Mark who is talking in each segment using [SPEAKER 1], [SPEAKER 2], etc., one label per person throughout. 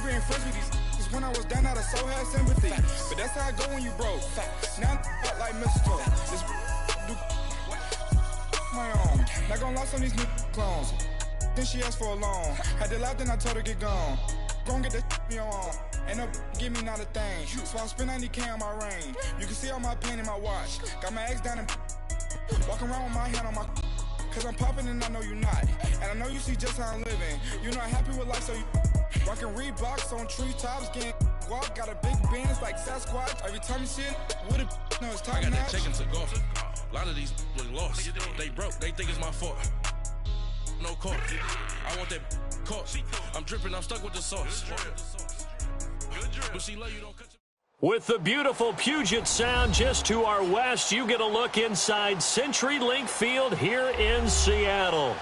[SPEAKER 1] been friends with these cause when I was down, I so had sympathy. But that's how I go when you broke. Now I'm like mistletoe. This do my own. Not gonna lie, some of these new clones. Then she asked for a loan. Had to laugh, then I told her get gone. Gon' get that me on. Ain't no give me not a thing. So I spend 90K on my ring. You can see all my pain in my watch. Got my ex down and walking around with my hand on my cause I'm popping and I know you not. And I know you see just how I'm living. You're not happy with life, so you rockin' Reeboks on treetops, getting guap. Got a big Benz like Sasquatch. Every time you see it, with it, no, it's top notch.
[SPEAKER 2] I got that check into golf. A lot of these look lost. They broke, they think it's my fault. No court. I want that court. I'm dripping, I'm stuck with the sauce. But she love you, don't cut your...
[SPEAKER 3] With the beautiful Puget Sound just to our west, you get a look inside CenturyLink Field here in Seattle.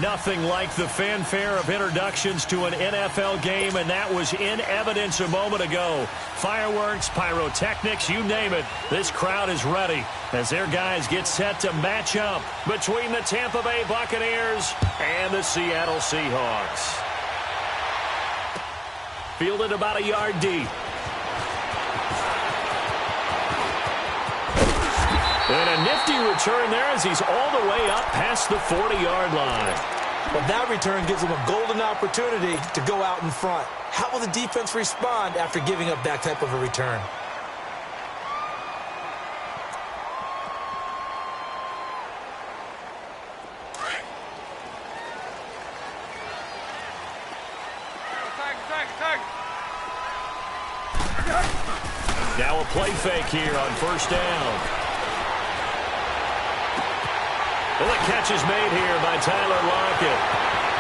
[SPEAKER 3] Nothing like the fanfare of introductions to an NFL game, and that was in evidence a moment ago. Fireworks, pyrotechnics, you name it. This crowd is ready as their guys get set to match up between the Tampa Bay Buccaneers and the Seattle Seahawks. Fielded about a yard deep. And a nifty return there as he's all the way up past the 40-yard line.
[SPEAKER 4] Well, that return gives him a golden opportunity to go out in front. How will the defense respond after giving up that type of a return?
[SPEAKER 3] Now a play fake here on first down. Well, the catch is made here by Tyler Lockett.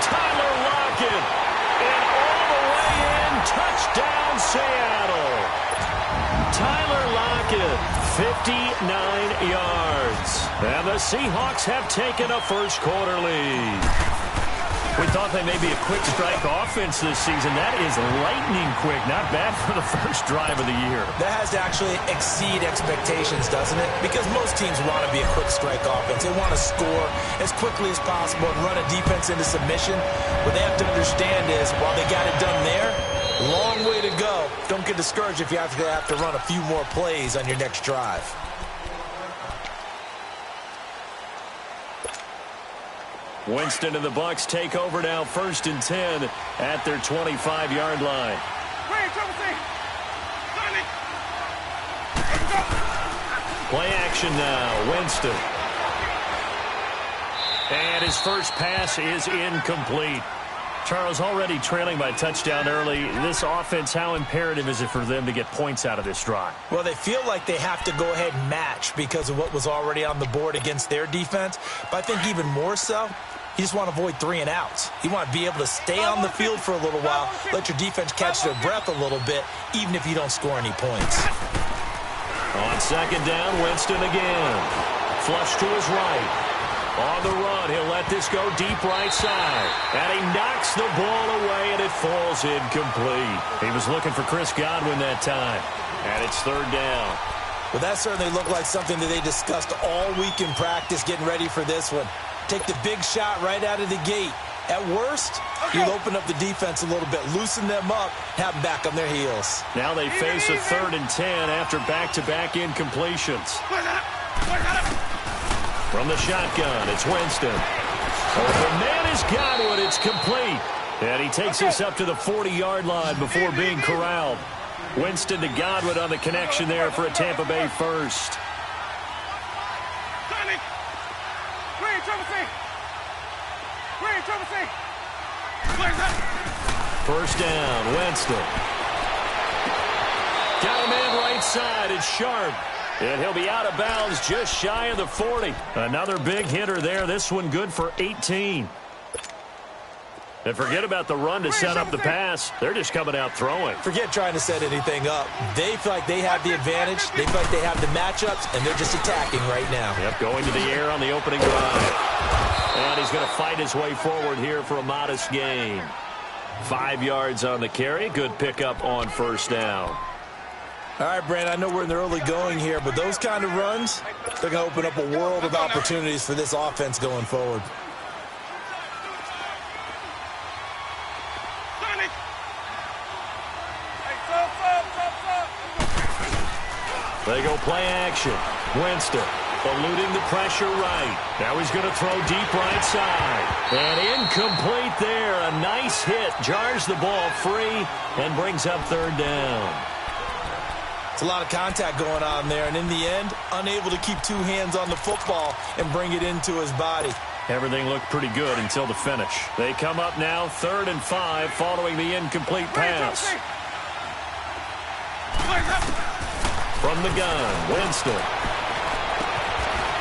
[SPEAKER 3] Tyler Lockett, and all the way in, touchdown Seattle. Tyler Lockett, 59 yards. And the Seahawks have taken a first quarter lead. We thought they may be a quick strike offense this season. That is lightning quick. Not bad for the first drive of the year.
[SPEAKER 4] That has to actually exceed expectations, doesn't it? Because most teams want to be a quick strike offense. They want to score as quickly as possible and run a defense into submission. What they have to understand is, while they got it done there, long way to go. Don't get discouraged if you have to run a few more plays on your next drive.
[SPEAKER 3] Winston and the Bucs take over now, 1st and 10 at their 25-yard line. Play action now, Winston. And his first pass is incomplete. Charles, already trailing by touchdown early. This offense, how imperative is it for them to get points out of this drive?
[SPEAKER 4] Well, they feel like they have to go ahead and match because of what was already on the board against their defense. But I think even more so, you just want to avoid 3 and outs. You want to be able to stay on the field for a little while, let your defense catch their breath a little bit, even if you don't score any points.
[SPEAKER 3] On second down, Winston again. Flush to his right. On the run, he'll let this go deep right side. And he knocks the ball away, and it falls incomplete. He was looking for Chris Godwin that time. And it's 3rd down.
[SPEAKER 4] Well, that certainly looked like something that they discussed all week in practice, getting ready for this one. Take the big shot right out of the gate. At worst, you'll open up the defense a little bit, loosen them up, have them back on their heels.
[SPEAKER 3] Now they face a 3rd and 10 after back-to-back incompletions. From the shotgun, it's Winston. The man is Godwin. It's complete. And he takes us up to the 40-yard line before being corralled. Winston to Godwin on the connection there for a Tampa Bay first. First down, Winston. Got a man right side. It's Sharp. And he'll be out of bounds just shy of the 40. Another big hitter there. This one good for 18. And forget about the run to set up the pass. They're just coming out throwing.
[SPEAKER 4] Forget trying to set anything up. They feel like they have the advantage. They feel like they have the matchups, and they're just attacking right now.
[SPEAKER 3] Yep, going to the air on the opening drive. And he's going to fight his way forward here for a modest gain. 5 yards on the carry. Good pickup on first down.
[SPEAKER 4] All right, Brandon, I know we're in the early going here, but those kind of runs, they're going to open up a world of opportunities for this offense going forward.
[SPEAKER 3] They go play action. Winston eluding the pressure right. Now he's going to throw deep right side. And incomplete there. A nice hit. Jars the ball free and brings up third down.
[SPEAKER 4] It's a lot of contact going on there, and in the end, unable to keep two hands on the football and bring it into his body.
[SPEAKER 3] Everything looked pretty good until the finish. They come up now 3rd and 5 following the incomplete pass. From the gun, Winston.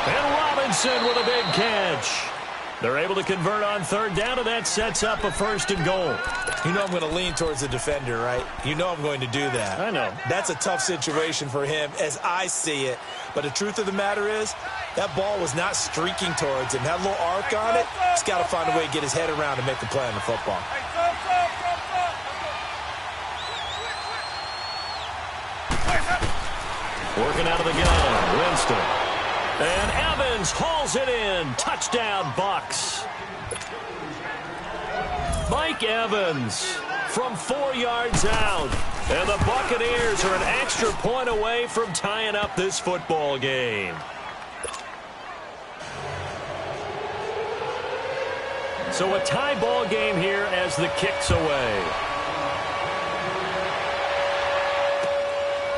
[SPEAKER 3] And Robinson with a big catch. They're able to convert on 3rd down, and that sets up a 1st and goal.
[SPEAKER 4] You know I'm going to lean towards the defender, right? You know I'm going to do that.
[SPEAKER 3] I know.
[SPEAKER 4] That's a tough situation for him as I see it. But the truth of the matter is, that ball was not streaking towards him. That little arc on it, he's got to find a way to get his head around and make the play on the football.
[SPEAKER 3] Working out of the gun, Winston. And Evans hauls it in. Touchdown, Bucks. Mike Evans from 4 yards out. And the Buccaneers are an extra point away from tying up this football game. So a tie ball game here as the kick's away.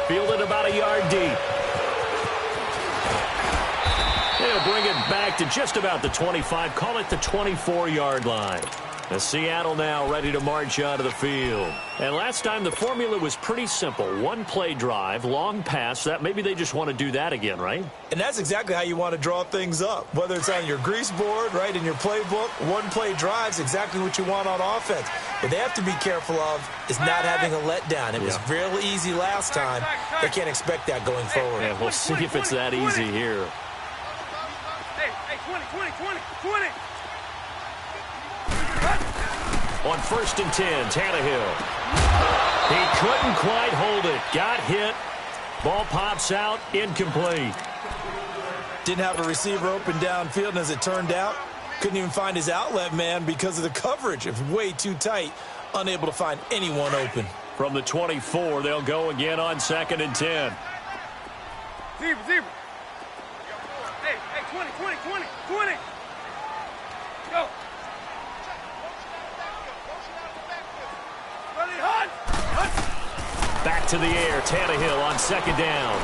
[SPEAKER 3] Fielded about a yard deep. They'll bring it back to just about the 25. Call it the 24-yard line. The Seattle now ready to march out of the field. And last time the formula was pretty simple. One play drive, long pass. That maybe they just want to do that again, right?
[SPEAKER 4] And that's exactly how you want to draw things up. Whether it's on your grease board, right, in your playbook, one play drive's exactly what you want on offense. What they have to be careful of is not having a letdown. It was real easy last time. They can't expect that going forward.
[SPEAKER 3] Yeah, we'll see if it's that easy here.
[SPEAKER 5] Hey, 20.
[SPEAKER 3] On 1st and 10, Tannehill. He couldn't quite hold it. Got hit. Ball pops out. Incomplete.
[SPEAKER 4] Didn't have a receiver open downfield, and as it turned out, couldn't even find his outlet man because of the coverage. It was way too tight. Unable to find anyone open.
[SPEAKER 3] From the 24, they'll go again on 2nd and 10.
[SPEAKER 5] Zebra. Hey, 20. Go.
[SPEAKER 3] Back to the air, Tannehill on 2nd down.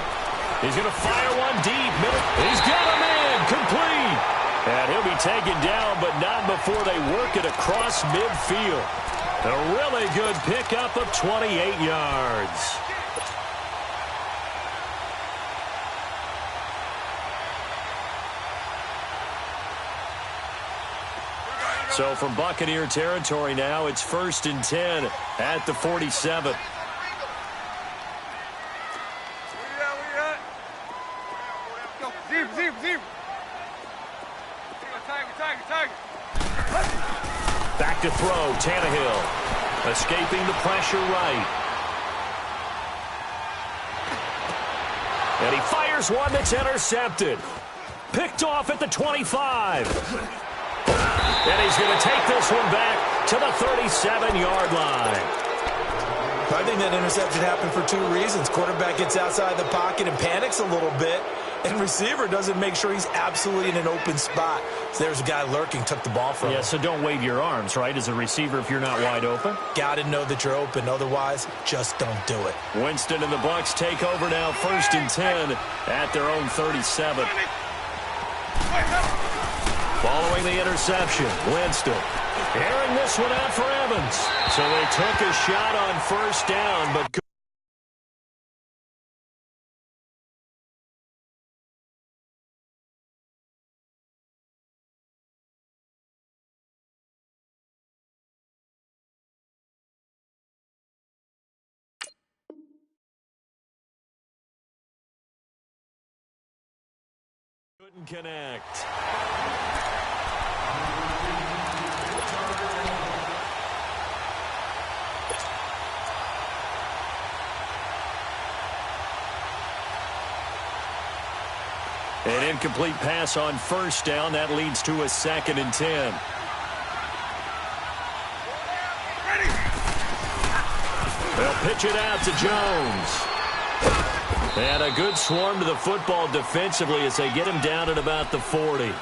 [SPEAKER 3] He's going to fire one deep. He's got him in, complete. And he'll be taken down, but not before they work it across midfield. A really good pickup of 28 yards. So from Buccaneer territory now, it's 1st and 10 at the 47.
[SPEAKER 5] Zebra. Tiger.
[SPEAKER 3] Back to throw, Tannehill. Escaping the pressure right. And he fires one that's intercepted. Picked off at the 25. And he's going to take this one back to the 37-yard line.
[SPEAKER 4] I think that interception happened for 2 reasons. Quarterback gets outside the pocket and panics a little bit, and receiver doesn't make sure he's absolutely in an open spot. So there's a guy lurking, took the ball from him.
[SPEAKER 3] Yeah, so don't wave your arms, right, as a receiver if you're not wide open.
[SPEAKER 4] Got to know that you're open. Otherwise, just don't do it.
[SPEAKER 3] Winston and the Bucs take over now 1st and 10 at their own 37. Following the interception, Winston airing this one out for Evans. So they took a shot on 1st down, but couldn't connect. An incomplete pass on 1st down. That leads to a 2nd and 10. They'll pitch it out to Jones. And a good swarm to the football defensively as they get him down at about the 40.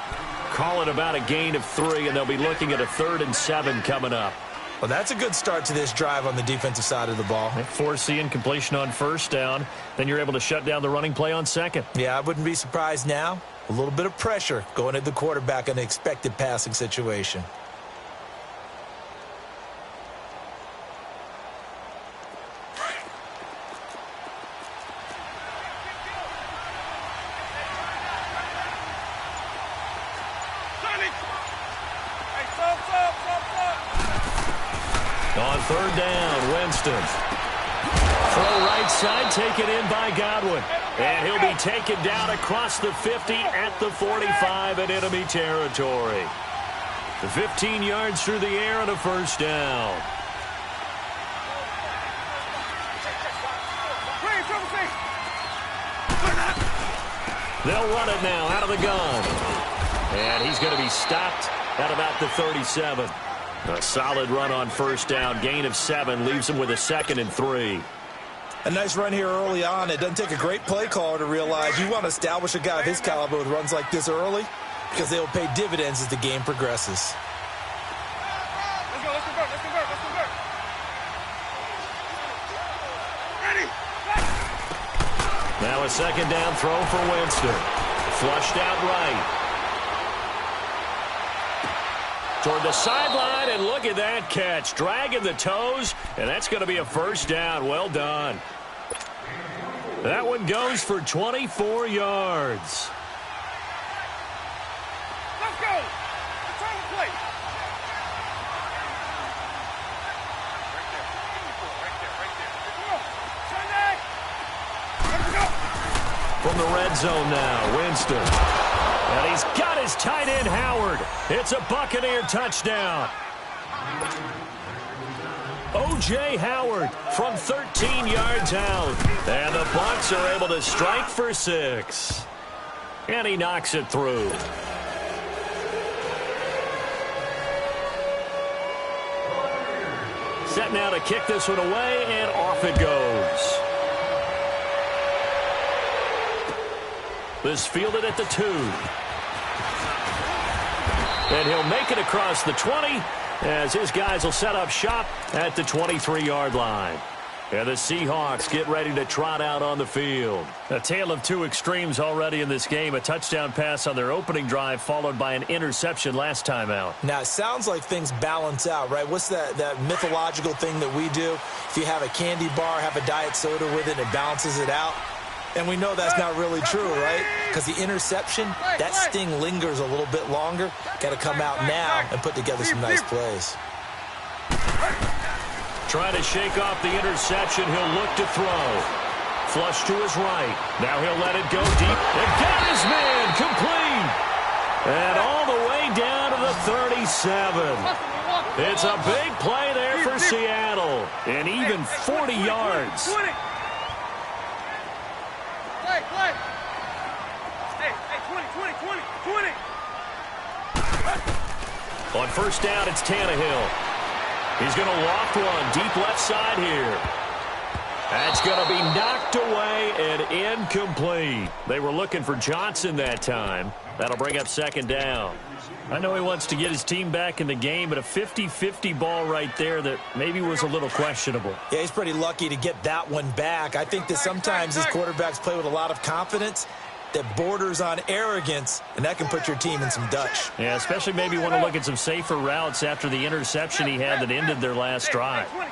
[SPEAKER 3] Call it about a gain of 3, and they'll be looking at a 3rd and 7 coming up.
[SPEAKER 4] Well, that's a good start to this drive on the defensive side of the ball.
[SPEAKER 3] Force the incompletion on 1st down. Then you're able to shut down the running play on 2nd.
[SPEAKER 4] Yeah, I wouldn't be surprised now. A little bit of pressure going at the quarterback in an expected passing situation.
[SPEAKER 3] On 3rd down, Winston. Throw right side, taken in by Godwin. And he'll be taken down across the 50 at the 45 in enemy territory. The 15 yards through the air and a 1st down. They'll run it now out of the gun. And he's going to be stopped at about the 37. A solid run on 1st down. Gain of 7 leaves him with a 2nd and 3.
[SPEAKER 4] A nice run here early on. It doesn't take a great play caller to realize you want to establish a guy of his caliber with runs like this early because they will pay dividends as the game progresses.
[SPEAKER 5] Let's go, let's convert, let's convert, let's convert. Ready?
[SPEAKER 3] Now a 2nd down throw for Winston. Flushed out right. Toward the sideline, and look at that catch. Dragging the toes, and that's going to be a 1st down. Well done. That one goes for 24 yards.
[SPEAKER 5] Let's go. Return the play. Right there. Let's go.
[SPEAKER 3] From the red zone now, Winston. And he's got his tight end, Howard. It's a Buccaneer touchdown. O.J. Howard from 13 yards out. And the Bucs are able to strike for 6. And he knocks it through. Set now to kick this one away, and off it goes. This fielded at the 2. And he'll make it across the 20 as his guys will set up shop at the 23-yard line. And the Seahawks get ready to trot out on the field. A tale of 2 extremes already in this game. A touchdown pass on their opening drive followed by an interception last time out.
[SPEAKER 4] Now, it sounds like things balance out, right? What's that mythological thing that we do? If you have a candy bar, have a diet soda with it, it balances it out. And we know that's not really true, right? Because the interception, that sting lingers a little bit longer. Got to come out now and put together some nice plays.
[SPEAKER 3] Trying to shake off the interception. He'll look to throw. Flush to his right. Now he'll let it go deep. And got his man complete. And all the way down to the 37. It's a big play there for Seattle. And even 40 yards.
[SPEAKER 5] Play. Hey, 20.
[SPEAKER 3] On 1st down, it's Tannehill. He's going to loft one deep left side here. That's going to be knocked away and incomplete. They were looking for Johnson that time. That'll bring up 2nd down. I know he wants to get his team back in the game, but a 50-50 ball right there that maybe was a little questionable.
[SPEAKER 4] Yeah, he's pretty lucky to get that one back. I think that sometimes these quarterbacks play with a lot of confidence that borders on arrogance, and that can put your team in some Dutch.
[SPEAKER 3] Yeah, especially maybe want to look at some safer routes after the interception he had that ended their last drive.
[SPEAKER 5] 20.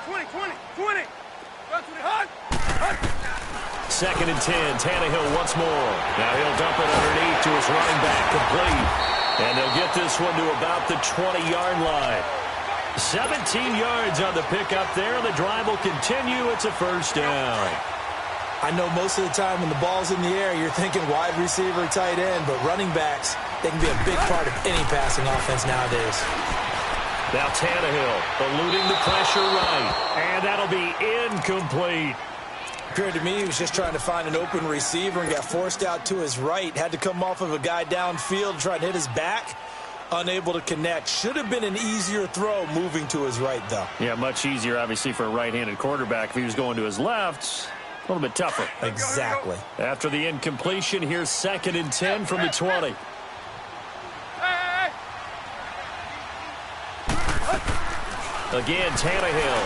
[SPEAKER 3] 2nd and 10, Tannehill once more. Now he'll dump it underneath to his running back, complete. And they'll get this one to about the 20-yard line. 17 yards on the pickup there. The drive will continue. It's a 1st down.
[SPEAKER 4] I know most of the time when the ball's in the air, you're thinking wide receiver, tight end, but running backs, they can be a big part of any passing offense nowadays.
[SPEAKER 3] Now Tannehill eluding the pressure right. And that'll be incomplete.
[SPEAKER 4] Appeared to me he was just trying to find an open receiver and got forced out to his right. Had to come off of a guy downfield, try to hit his back. Unable to connect. Should have been an easier throw moving to his right, though.
[SPEAKER 3] Yeah, much easier, obviously, for a right-handed quarterback. If he was going to his left, A little bit tougher.
[SPEAKER 4] Exactly.
[SPEAKER 3] After the incompletion, here's 2nd and 10 from the 20. Again, Tannehill.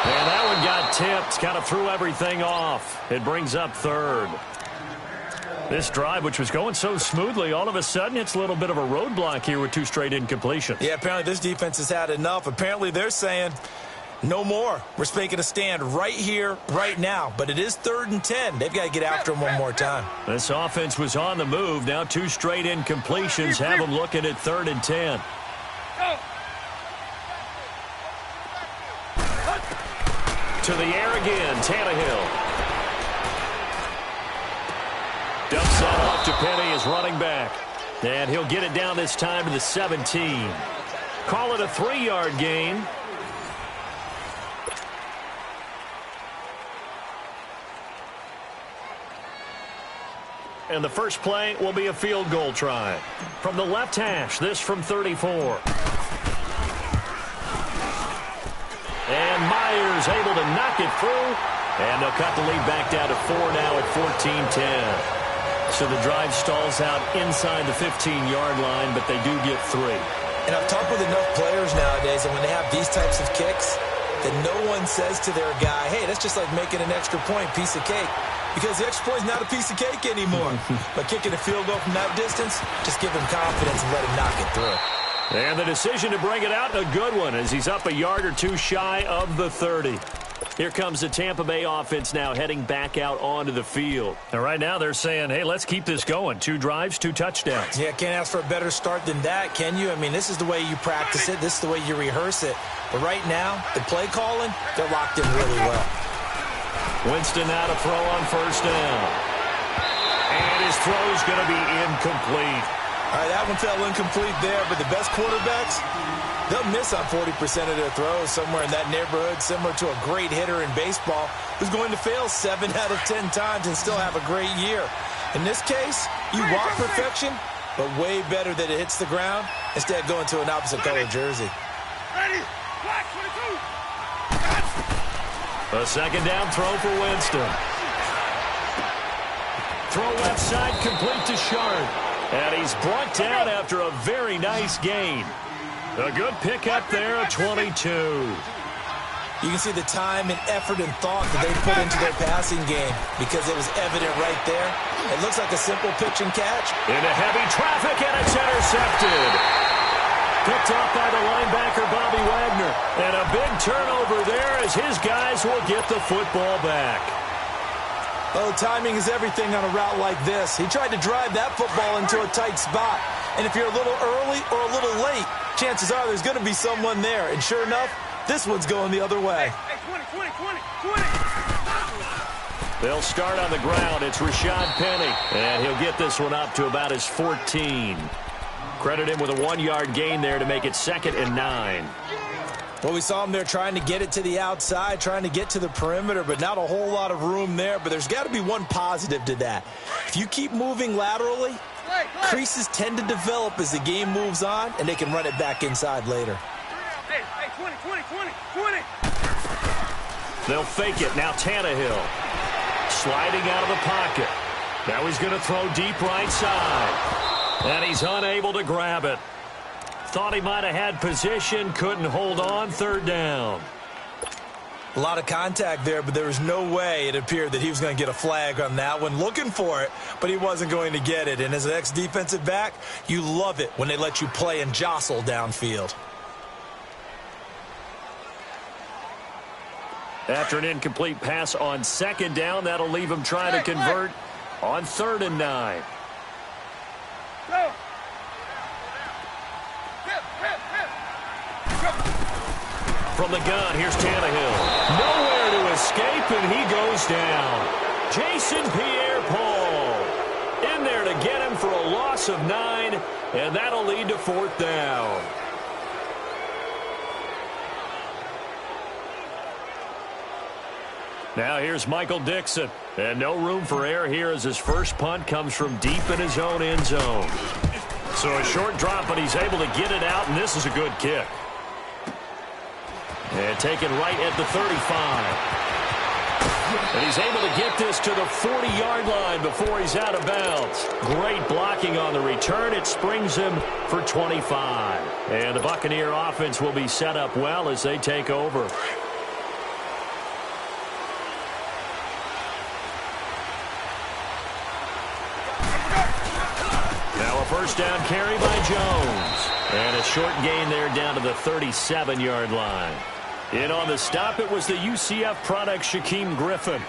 [SPEAKER 3] And that one got tipped. Kind of threw everything off. It brings up 3rd. This drive, which was going so smoothly, all of a sudden it's a little bit of a roadblock here with 2 straight incompletions.
[SPEAKER 4] Yeah, apparently this defense has had enough. Apparently they're saying, no more. We're making a stand right here, right now. But it is 3rd and 10. They've got to get after him one more time.
[SPEAKER 3] This offense was on the move. Now 2 straight incompletions have them looking at 3rd and 10. To the air again, Tannehill. Dumps that off to Penny as running back. And he'll get it down this time to the 17. Call it a 3-yard gain. And the first play will be a field goal try. From the left hash, this from 34. And Myers able to knock it through. And they'll cut the lead back down to 4 now at 14-10. So the drive stalls out inside the 15-yard line, but they do get 3.
[SPEAKER 4] And I've talked with enough players nowadays, and when they have these types of kicks, that no one says to their guy, hey, that's just like making an extra point, piece of cake. Because the extra point is not a piece of cake anymore. But kicking a field goal from that distance, just give him confidence and let him knock it through.
[SPEAKER 3] And the decision to bring it out, a good one, as he's up a yard or 2 shy of the 30. Here comes the Tampa Bay offense now heading back out onto the field. And right now they're saying, hey, let's keep this going. 2 drives, 2 touchdowns.
[SPEAKER 4] Yeah, can't ask for a better start than that, can you? I mean, this is the way you practice it. This is the way you rehearse it. But right now, the play calling, they're locked in really well.
[SPEAKER 3] Winston now to throw on 1st down. And his throw is going to be incomplete.
[SPEAKER 4] All right, that one fell incomplete there, but the best quarterbacks, they'll miss on 40% of their throws, somewhere in that neighborhood, similar to a great hitter in baseball who's going to fail 7 out of 10 times and still have a great year. In this case, you want perfection, but way better that it hits the ground instead of going to an opposite color jersey.
[SPEAKER 5] Ready? Black 22.
[SPEAKER 3] A 2nd down throw for Winston. Throw left side, complete to Sharp. And he's brought down after a very nice gain. A good pickup there at 22.
[SPEAKER 4] You can see the time and effort and thought that they put into their passing game because it was evident right there. It looks like a simple pitch and catch.
[SPEAKER 3] Into heavy traffic, and it's intercepted. Picked off by the linebacker, Bobby Wagner. And a big turnover there as his guys will get the football back.
[SPEAKER 4] Well, timing is everything on a route like this. He tried to drive that football into a tight spot. And if you're a little early or a little late, chances are there's going to be someone there. And sure enough, this one's going the other way.
[SPEAKER 5] Hey, 20.
[SPEAKER 3] They'll start on the ground. It's Rashad Penny. And he'll get this one up to about his 14. Credit him with a 1-yard gain there to make it 2nd and 9.
[SPEAKER 4] Well, we saw him there trying to get it to the outside, trying to get to the perimeter, but not a whole lot of room there. But there's got to be one positive to that. If you keep moving laterally, creases tend to develop as the game moves on, and they can run it back inside later.
[SPEAKER 5] Hey, 20.
[SPEAKER 3] They'll fake it. Now Tannehill sliding out of the pocket. Now he's going to throw deep right side. And he's unable to grab it. Thought he might have had position, couldn't hold on, 3rd down.
[SPEAKER 4] A lot of contact there, but there was no way it appeared that he was going to get a flag on that one. Looking for it, but he wasn't going to get it. And as an ex-defensive back, you love it when they let you play and jostle downfield.
[SPEAKER 3] After an incomplete pass on 2nd down, that'll leave him trying to convert on 3rd and 9.
[SPEAKER 5] Go.
[SPEAKER 3] From the gun, here's Tannehill. Nowhere to escape, and he goes down. Jason Pierre-Paul in there to get him for a loss of 9, and that'll lead to 4th down. Now here's Michael Dixon. And no room for error here as his first punt comes from deep in his own end zone. So a short drop, but he's able to get it out, and this is a good kick. And taken right at the 35. And he's able to get this to the 40-yard line before he's out of bounds. Great blocking on the return. It springs him for 25. And the Buccaneer offense will be set up well as they take over. Now a first down carry by Jones. And a short gain there down to the 37-yard line. In on the stop, it was the UCF product, Shaquem Griffin.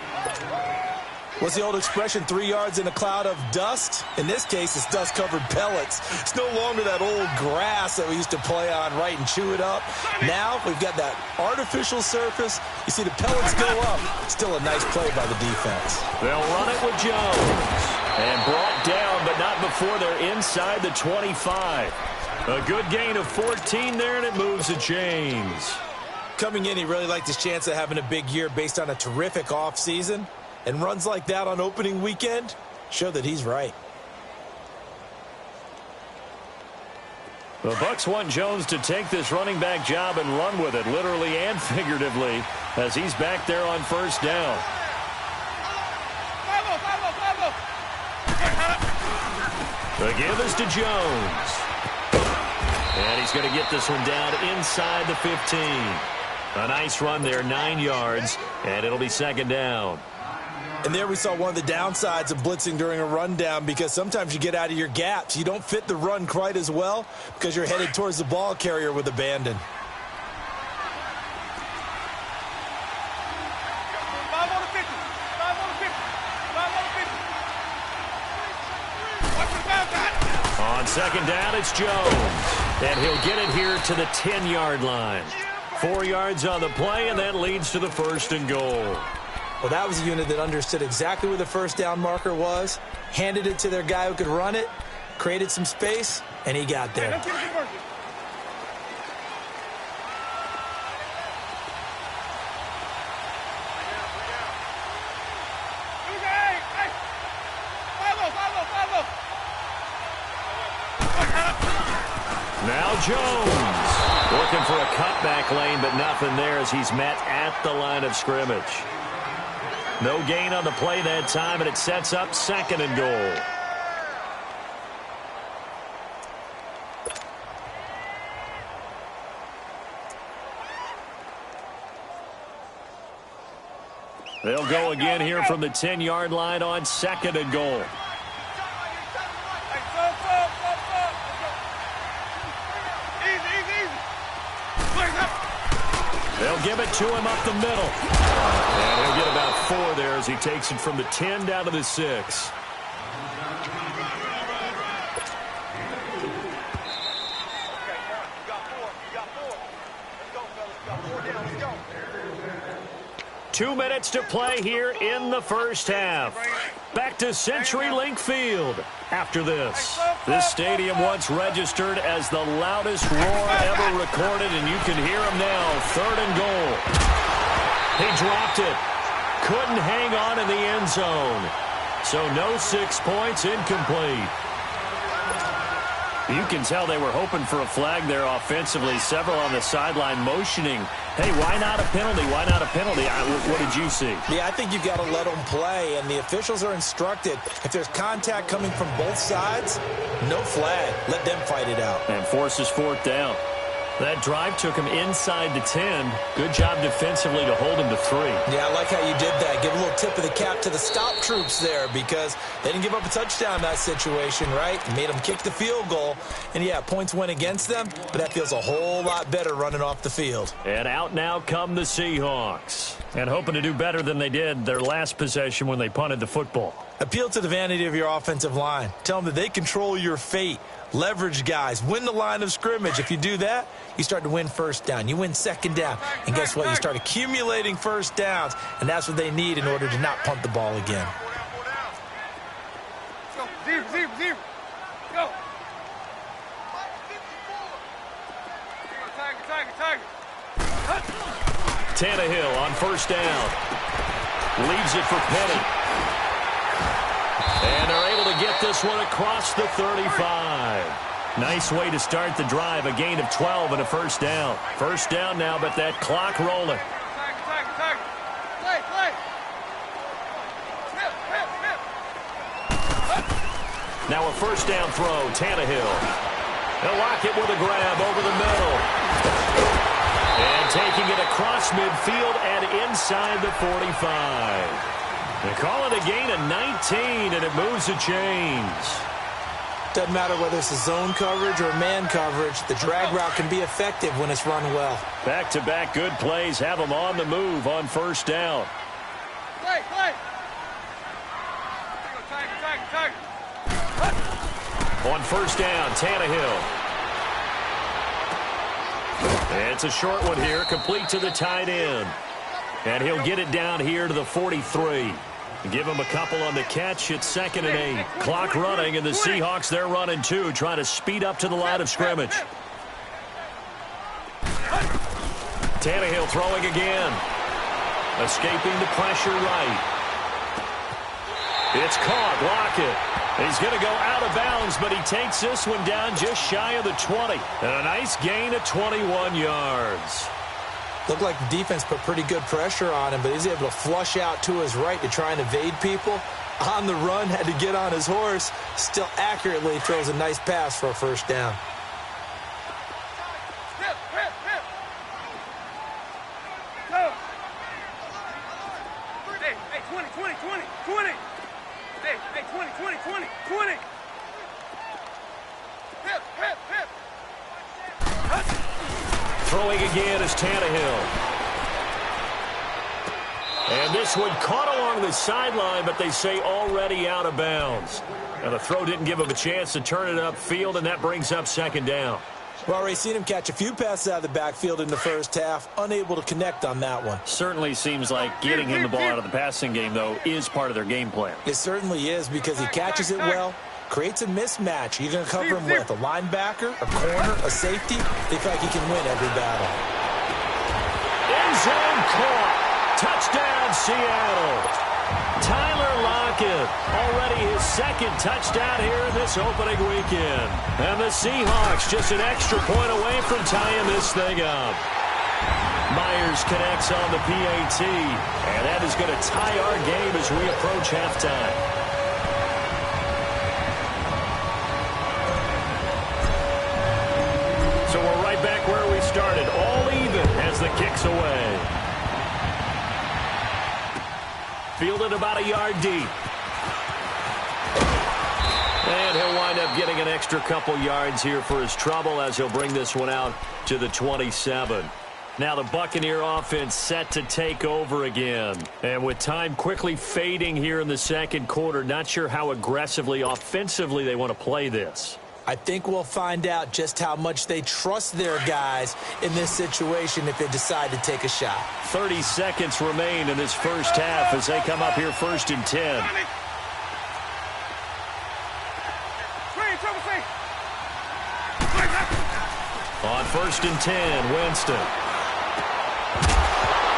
[SPEAKER 4] What's the old expression, 3 yards in a cloud of dust? In this case, it's dust-covered pellets. It's no longer that old grass that we used to play on, right, and chew it up. Now we've got that artificial surface. You see the pellets go up. Still a nice play by the defense.
[SPEAKER 3] They'll run it with Jones. And brought down, but not before they're inside the 25. A good gain of 14 there, and it moves the chains.
[SPEAKER 4] Coming in, he really liked his chance of having a big year based on a terrific offseason. And runs like that on opening weekend show that he's right.
[SPEAKER 3] The Bucs want Jones to take this running back job and run with it, literally and figuratively, as he's back there on first down. The give is to Jones. And he's going to get this one down inside the 15. A nice run there, 9 yards, and it'll be second down.
[SPEAKER 4] And there we saw one of the downsides of blitzing during a rundown, because sometimes you get out of your gaps. You don't fit the run quite as well because you're headed towards the ball carrier with abandon.
[SPEAKER 3] On second down, it's Jones. And he'll get it here to the 10-yard line. 4 yards on the play, and that leads to the first and goal.
[SPEAKER 4] Well, that was a unit that understood exactly where the first down marker was, handed it to their guy who could run it, created some space, and he got there.
[SPEAKER 3] Now Jones looking for a cutback lane, but nothing there as he's met at the line of scrimmage. No gain on the play that time, and it sets up second and goal. They'll go again here from the 10-yard line on second and goal. They'll give it to him up the middle. And he'll get about 4 there as he takes it from the 10 down to the 6. Two minutes to play here in the first half. Back to CenturyLink Field after this. This stadium once registered as the loudest roar ever recorded, and you can hear him now. Third and goal. He dropped it. Couldn't hang on in the end zone. So no 6 points, incomplete. You can tell they were hoping for a flag there offensively. Several on the sideline motioning. Hey, why not a penalty? Why not a penalty? What did you see?
[SPEAKER 4] Yeah, I think you've got to let them play, and the officials are instructed. If there's contact coming from both sides, no flag. Let them fight it out.
[SPEAKER 3] And forces fourth down. That drive took him inside the 10. Good job defensively to hold him to 3.
[SPEAKER 4] Yeah, I like how you did that. Give a little tip of the cap to the stop troops there, because they didn't give up a touchdown in that situation, right? Made them kick the field goal. And, yeah, points went against them, but that feels a whole lot better running off the field.
[SPEAKER 3] And out now come the Seahawks. And hoping to do better than they did their last possession when they punted the football.
[SPEAKER 4] Appeal to the vanity of your offensive line. Tell them that they control your fate. Leverage guys. Win the line of scrimmage. If you do that, you start to win first down. You win second down. And guess what? You start accumulating first downs. And that's what they need in order to not punt the ball again.
[SPEAKER 5] Zero. Go. Tiger.
[SPEAKER 3] Tannehill on first down. Leaves it for Penny. And they're able to get this one across the 35. Nice way to start the drive. A gain of 12 and a first down. First down now, but that clock rolling.
[SPEAKER 5] Play.
[SPEAKER 3] Now a first down throw, Tannehill. They'll lock it with a grab over the middle. And taking it across midfield and inside the 45. They call it a gain of 19, and it moves the chains.
[SPEAKER 4] Doesn't matter whether it's a zone coverage or man coverage, the drag route can be effective when it's run well.
[SPEAKER 3] Back-to-back good plays have them on the move on first down.
[SPEAKER 5] Play. Tag.
[SPEAKER 3] On first down, Tannehill. It's a short one here, complete to the tight end. And he'll get it down here to the 43. Give him a couple on the catch. It's 2nd and 8. Clock running, and the Seahawks, they're running too, trying to speed up to the line of scrimmage. Tannehill throwing again. Escaping the pressure right. It's caught. Lockett. He's going to go out of bounds, but he takes this one down just shy of the 20. And a nice gain of 21 yards.
[SPEAKER 4] Looked like the defense put pretty good pressure on him, but he's able to flush out to his right to try and evade people. On the run, had to get on his horse. Still accurately throws a nice pass for a first down.
[SPEAKER 5] Go. Hey, 20. Hey, 20. Hip.
[SPEAKER 3] Throwing again is Tannehill. And this one caught along the sideline, but they say already out of bounds. Now the throw didn't give him a chance to turn it upfield, and that brings up 2nd down.
[SPEAKER 4] We've already seen him catch a few passes out of the backfield in the first half, unable to connect on that one.
[SPEAKER 3] Certainly seems like getting him the ball out of the passing game, though, is part of their game plan.
[SPEAKER 4] It certainly is, because he catches it well, creates a mismatch. You're going to cover him with a linebacker, a corner, a safety. They feel like he can win every battle.
[SPEAKER 3] End zone caught. Touchdown, Seattle. Tyler Lockett, already his 2nd touchdown here in this opening weekend. And the Seahawks just an extra point away from tying this thing up. Myers connects on the PAT, and that is going to tie our game as we approach halftime. So we're right back where we started, all even as the kick's away. Fielded about a yard deep. And he'll wind up getting an extra couple yards here for his trouble as he'll bring this one out to the 27. Now the Buccaneer offense set to take over again. And with time quickly fading here in the second quarter, not sure how aggressively, offensively they want to play this.
[SPEAKER 4] I think we'll find out just how much they trust their guys in this situation if they decide to take a shot.
[SPEAKER 3] 30 seconds remain in this first half as they come up here 1st and 10. On 1st and 10, Winston.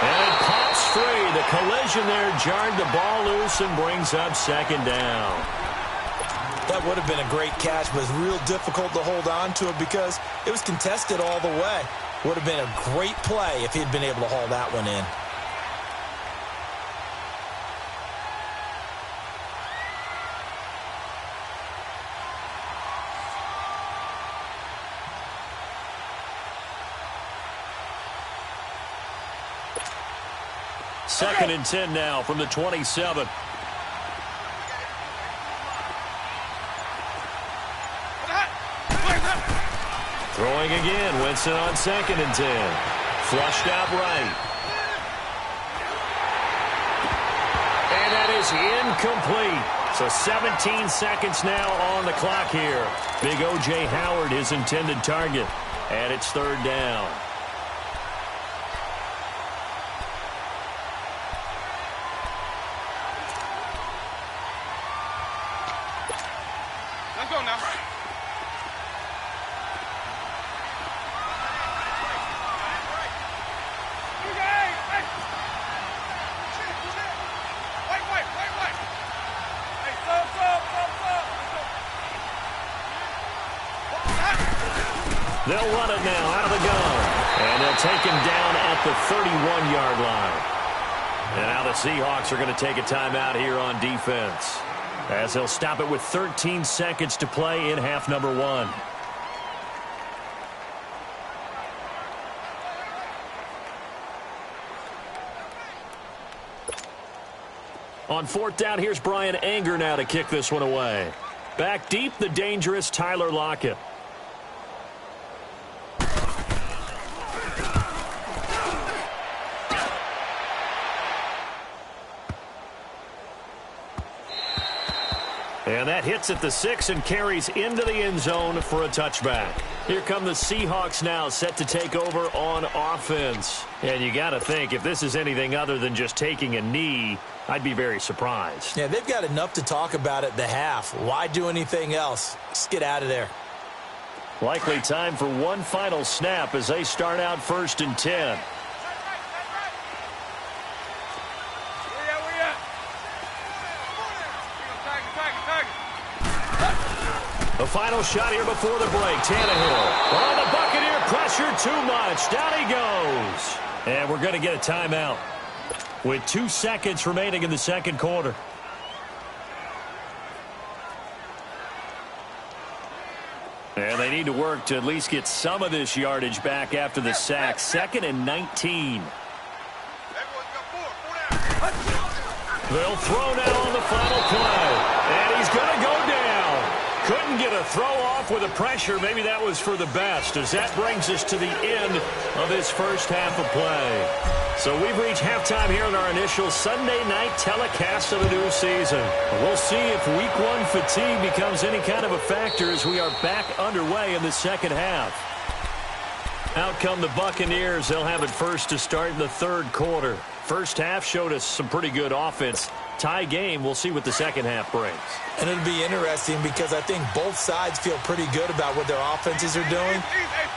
[SPEAKER 3] And it pops free. The collision there jarred the ball loose and brings up 2nd down.
[SPEAKER 4] That would have been a great catch, but it's real difficult to hold on to it because it was contested all the way. Would have been a great play if he'd been able to haul that one in.
[SPEAKER 3] Second and 10 now from the 27. Throwing again, Winston on 2nd and 10. Flushed out right. And that is incomplete. So 17 seconds now on the clock here. Big O.J. Howard, his intended target. And it's 3rd down.
[SPEAKER 5] Let's go now.
[SPEAKER 3] They'll run it now out of the gun. And they'll take him down at the 31-yard line. And now the Seahawks are going to take a timeout here on defense. as they'll stop it with 13 seconds to play in half number 1. On 4th down, here's Brian Anger now to kick this one away. Back deep, the dangerous Tyler Lockett. And that hits at the 6 and carries into the end zone for a touchback. Here come the Seahawks now, set to take over on offense. And you got to think, if this is anything other than just taking a knee, I'd be very surprised.
[SPEAKER 4] Yeah, they've got enough to talk about at the half. Why do anything else? Just get out of there.
[SPEAKER 3] Likely time for one final snap as they start out 1st and 10. The final shot here before the break. Tannehill. Oh, the Buccaneer pressure too much. Down he goes. And we're going to get a timeout with 2 seconds remaining in the second quarter. And they need to work to at least get some of this yardage back after the sack. 2nd and 19. They'll throw now on the final play. And he's going to go down. Couldn't get a throw off with the pressure. Maybe that was for the best, as that brings us to the end of this first half of play. So we've reached halftime here in our initial Sunday night telecast of the new season. We'll see if week 1 fatigue becomes any kind of a factor as we are back underway in the second half. Out come the Buccaneers. They'll have it first to start in the third quarter. First half showed us some pretty good offense. Tie game. We'll see what the second half brings.
[SPEAKER 4] And it'll be interesting because I think both sides feel pretty good about what their offenses are doing.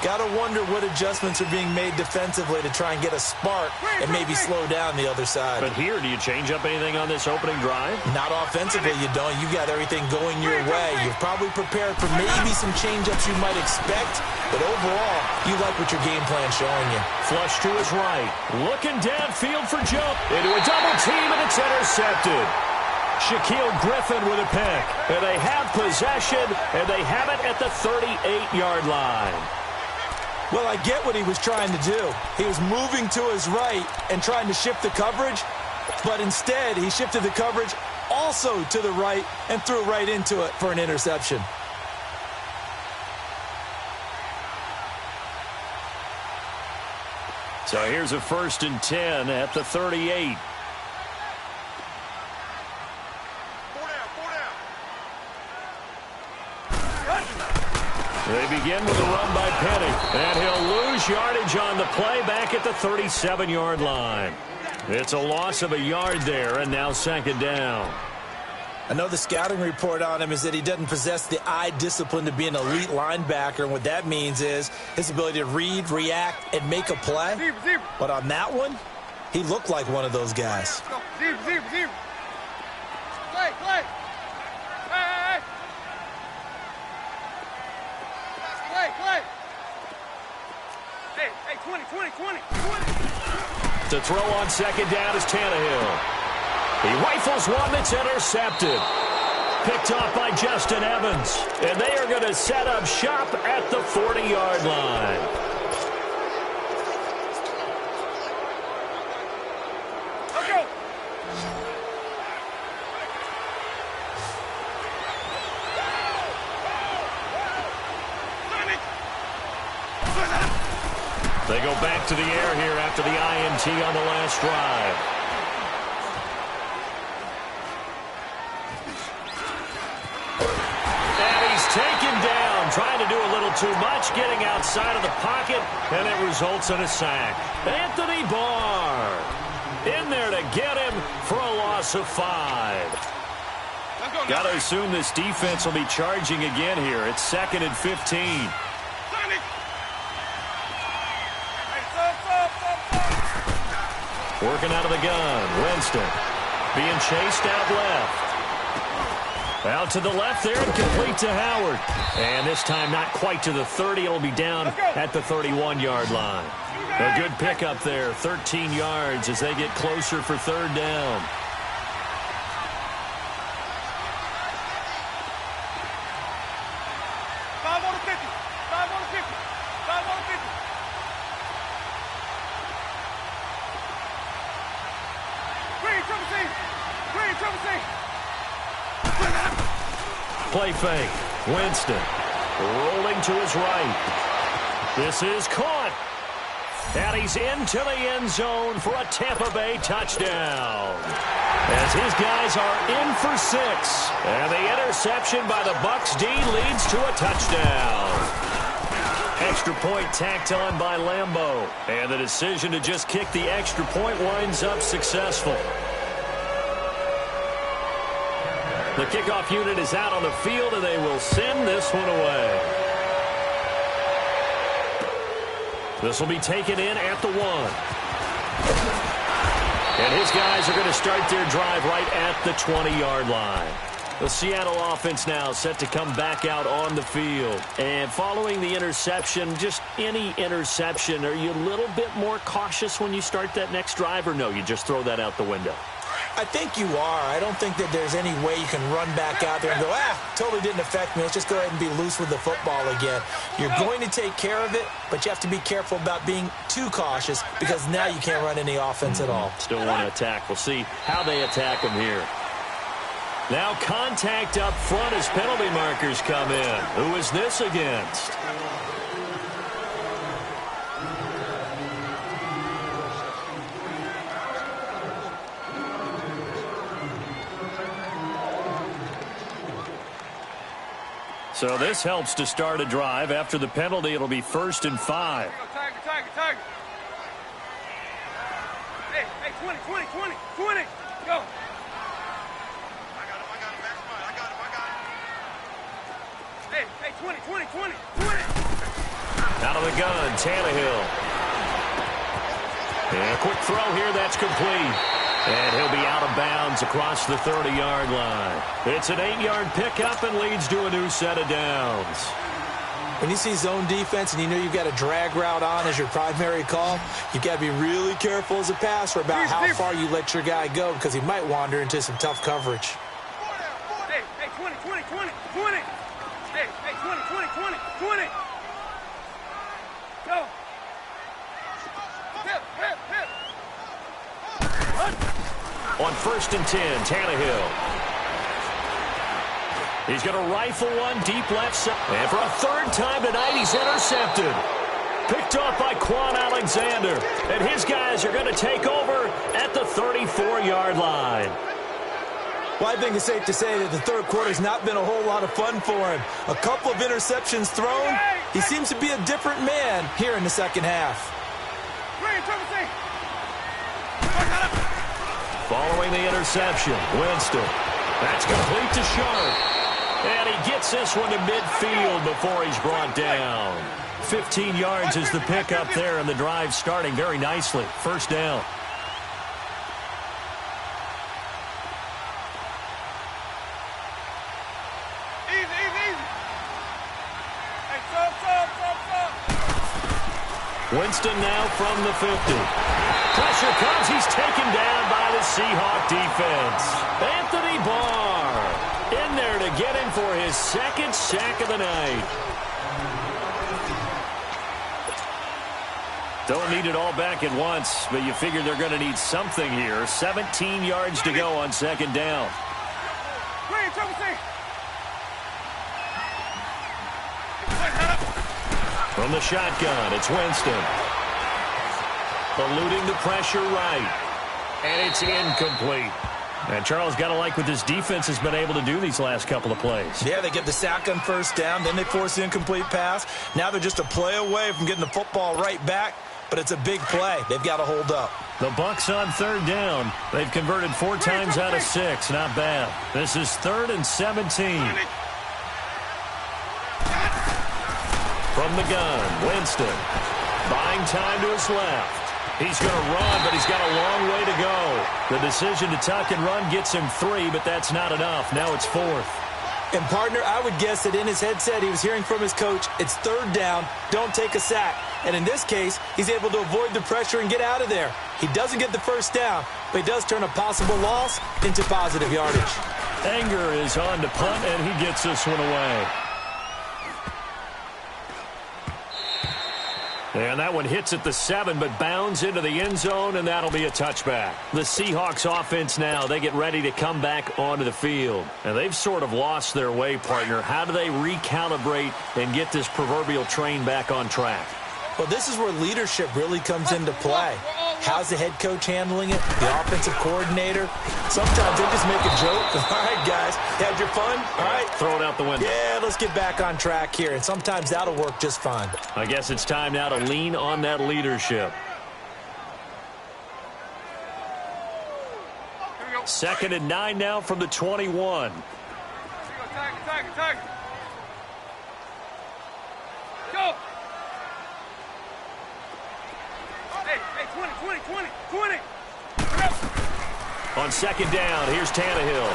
[SPEAKER 4] Got to wonder what adjustments are being made defensively to try and get a spark and maybe slow down the other side.
[SPEAKER 3] But here, do you change up anything on this opening drive?
[SPEAKER 4] Not offensively, you don't. You got everything going your way. You've probably prepared for maybe some change-ups you might expect, but overall, you like what your game plan's showing you.
[SPEAKER 3] Flush to his right. Looking downfield for jump. Into a double team, and it's intercepted. Shaquille Griffin with a pick. And they have possession, and they have it at the 38-yard line.
[SPEAKER 4] Well, I get what he was trying to do. He was moving to his right and trying to shift the coverage, but instead he shifted the coverage also to the right and threw right into it for an interception.
[SPEAKER 3] So here's a 1st and 10 at the 38. They begin with a run by Penny, and he'll lose yardage on the play back at the 37-yard line. It's a loss of a yard there, and now 2nd down.
[SPEAKER 4] I know the scouting report on him is that he doesn't possess the eye discipline to be an elite linebacker, and what that means is his ability to read, react, and make a play. But on that one, he looked like one of those guys.
[SPEAKER 5] Play. Hey, 20.
[SPEAKER 3] To throw on 2nd down is Tannehill. He rifles one that's intercepted. Picked off by Justin Evans. And they are going to set up shop at the 40-yard line.
[SPEAKER 5] Let's go.
[SPEAKER 3] They go back to the air here after the INT on the last drive. And he's taken down, trying to do a little too much, getting outside of the pocket, and it results in a sack. Anthony Barr in there to get him for a loss of 5. Got to assume this defense will be charging again here. It's 2nd and 15. Working out of the gun. Winston being chased out left. Out to the left there and complete to Howard. And this time not quite to the 30. It'll be down at the 31-yard line. A good pickup there. 13 yards as they get closer for 3rd down. play fake. Winston rolling to his right. This is caught. And he's into the end zone for a Tampa Bay touchdown. As his guys are in for 6. And the interception by the Bucs D leads to a touchdown. Extra point tacked on by Lambeau. And the decision to just kick the extra point winds up successful. The kickoff unit is out on the field, and they will send this one away. This will be taken in at the 1. And his guys are going to start their drive right at the 20-yard line. The Seattle offense now set to come back out on the field. And following the interception, just any interception, are you a little bit more cautious when you start that next drive, or no, you just throw that out the window?
[SPEAKER 4] I think you are. I don't think that there's any way you can run back out there and go, totally didn't affect me. Let's just go ahead and be loose with the football again. You're going to take care of it, but you have to be careful about being too cautious because now you can't run any offense at all.
[SPEAKER 3] Still want to attack. We'll see how they attack them here. Now contact up front as penalty markers come in. Who is this against? So this helps to start a drive. After the penalty, it'll be 1st and 5.
[SPEAKER 5] Tiger. Hey, 20, go. I got him, Hey, 20.
[SPEAKER 3] Out of the gun, Tannehill. And a quick throw here, that's complete. And he'll be out of bounds across the 30-yard line. It's an 8-yard pickup and leads to a new set of downs.
[SPEAKER 4] When you see zone defense and you know you've got a drag route on as your primary call, you've got to be really careful as a passer about how far you let your guy go because he might wander into some tough coverage.
[SPEAKER 5] Hey, 20. Hey, 20. Go. Hip.
[SPEAKER 3] On 1st and 10, Tannehill. He's going to rifle one deep left side. And for a 3rd time tonight, he's intercepted. Picked off by Quan Alexander. And his guys are going to take over at the 34-yard line.
[SPEAKER 4] Well, I think it's safe to say that the third quarter's not been a whole lot of fun for him. A couple of interceptions thrown. He seems to be a different man here in the second half.
[SPEAKER 3] Following the interception, Winston. That's complete to Sharp. And he gets this one to midfield before he's brought down. 15 yards is the pickup there, and the drive starting very nicely. 1st down.
[SPEAKER 5] Easy. Hey, stop.
[SPEAKER 3] Winston now from the 50. Pressure comes. He's taken down by the Seahawk defense. Anthony Barr in there to get him for his 2nd sack of the night. Don't need it all back at once, but you figure they're going to need something here. 17 yards to go on 2nd down. From the shotgun, it's Winston. Eluding the pressure right. And it's incomplete. And Charles, got to like what this defense has been able to do these last couple of plays.
[SPEAKER 4] Yeah, they get the sack on 1st down, then they force the incomplete pass. Now they're just a play away from getting the football right back, but it's a big play. They've got to hold up.
[SPEAKER 3] The Bucs on 3rd down. They've converted 4 times out of 6. Not bad. This is 3rd and 17. From the gun, Winston. Buying time to his left. He's going to run, but he's got a long way to go. The decision to tuck and run gets him 3, but that's not enough. Now it's 4th.
[SPEAKER 4] And, partner, I would guess that in his headset he was hearing from his coach, it's 3rd down, don't take a sack. And in this case, he's able to avoid the pressure and get out of there. He doesn't get the 1st down, but he does turn a possible loss into positive yardage.
[SPEAKER 3] Anger is on to punt, and he gets this one away. And that one hits at the 7, but bounds into the end zone, and that'll be a touchback. The Seahawks offense now, they get ready to come back onto the field. And they've sort of lost their way, partner. How do they recalibrate and get this proverbial train back on track?
[SPEAKER 4] Well, this is where leadership really comes into play. How's the head coach handling it? The offensive coordinator? Sometimes they just make a joke. All right, guys, had your fun? All right.
[SPEAKER 3] Throw it out the window.
[SPEAKER 4] Yeah, let's get back on track here. And sometimes that'll work just fine.
[SPEAKER 3] I guess it's time now to lean on that leadership. 2nd and 9 now from the 21.
[SPEAKER 5] Attack. Go. Hey, 20.
[SPEAKER 3] On 2nd down, here's Tannehill.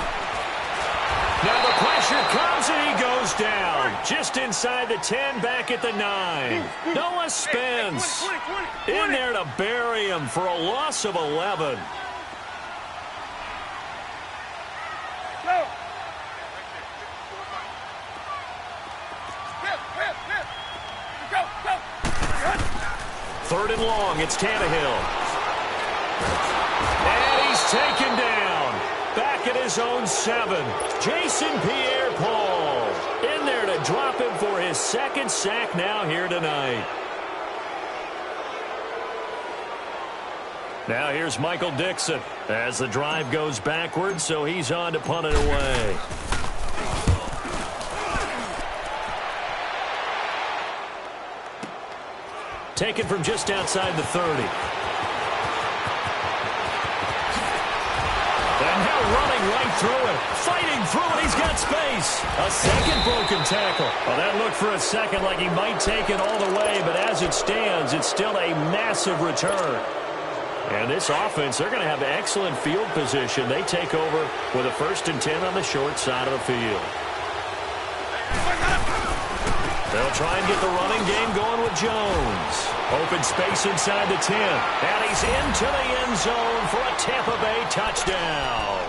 [SPEAKER 3] Now the pressure comes and he goes down. Just inside the 10, back at the 9. Noah Spence in there to bury him for a loss of 11.
[SPEAKER 5] Go.
[SPEAKER 3] 3rd and long, it's Tannehill. And he's taken down. Back at his own 7. Jason Pierre-Paul in there to drop him for his 2nd sack now here tonight. Now here's Michael Dixon as the drive goes backwards, so he's on to punt it away. Taken from just outside the 30. And now running right through it. Fighting through it. He's got space. A second broken tackle. Well, that looked for a second like he might take it all the way, but as it stands, it's still a massive return. And this offense, they're going to have excellent field position. They take over with a 1st and 10 on the short side of the field. They'll try and get the running game going with Jones. Open space inside the 10. And he's into the end zone for a Tampa Bay touchdown.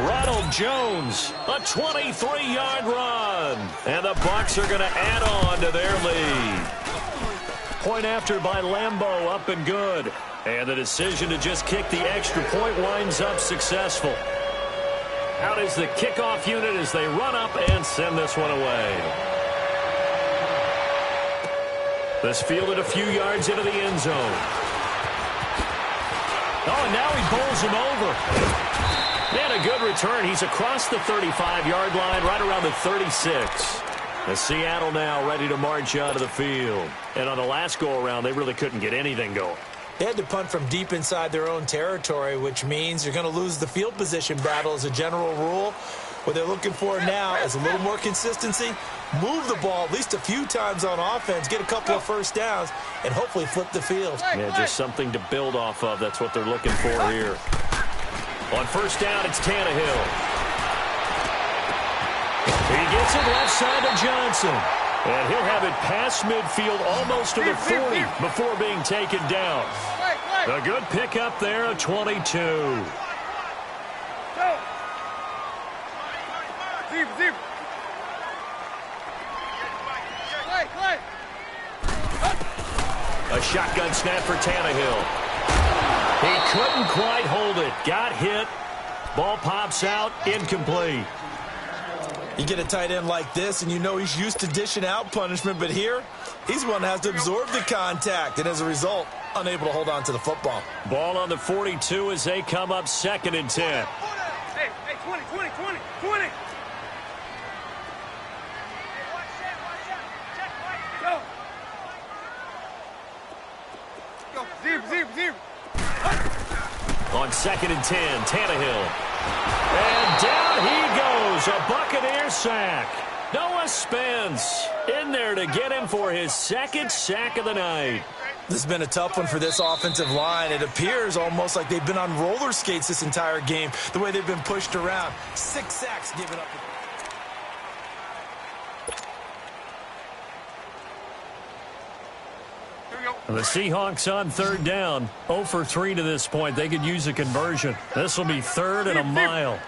[SPEAKER 3] Ronald Jones, a 23-yard run. And the Bucs are going to add on to their lead. Point after by Lambeau, up and good. And the decision to just kick the extra point winds up successful. Out is the kickoff unit as they run up and send this one away. This fielded a few yards into the end zone. Oh, and now he bowls him over. And a good return. He's across the 35-yard line, right around the 36. The Seattle now ready to march out of the field. And on the last go-around, they really couldn't get anything going.
[SPEAKER 4] They had to punt from deep inside their own territory, which means you're going to lose the field position battle as a general rule. What they're looking for now is a little more consistency, move the ball at least a few times on offense, get a couple of first downs, and hopefully flip the field.
[SPEAKER 3] Yeah, just something to build off of. That's what they're looking for here. On 1st down, it's Tannehill. He gets it left side to Johnson. And he'll have it past midfield almost to the 40 before being taken down. A good pickup there, a 22.
[SPEAKER 5] Zip.
[SPEAKER 3] A shotgun snap for Tannehill. He couldn't quite hold it. Got hit. Ball pops out, incomplete.
[SPEAKER 4] You get a tight end like this, and you know he's used to dishing out punishment, but here, he's one that has to absorb the contact, and as a result, unable to hold on to the football.
[SPEAKER 3] Ball on the 42 as they come up 2nd and 10.
[SPEAKER 5] Hey, 20. Go. Zip.
[SPEAKER 3] On 2nd and 10, Tannehill. And down he goes, a Buccaneer sack. Noah Spence in there to get him for his 2nd sack of the night.
[SPEAKER 4] This has been a tough one for this offensive line. It appears almost like they've been on roller skates this entire game, the way they've been pushed around. 6 sacks given up.
[SPEAKER 3] The Seahawks on 3rd down, 0 for 3 to this point. They could use a conversion. This will be 3rd and a mile.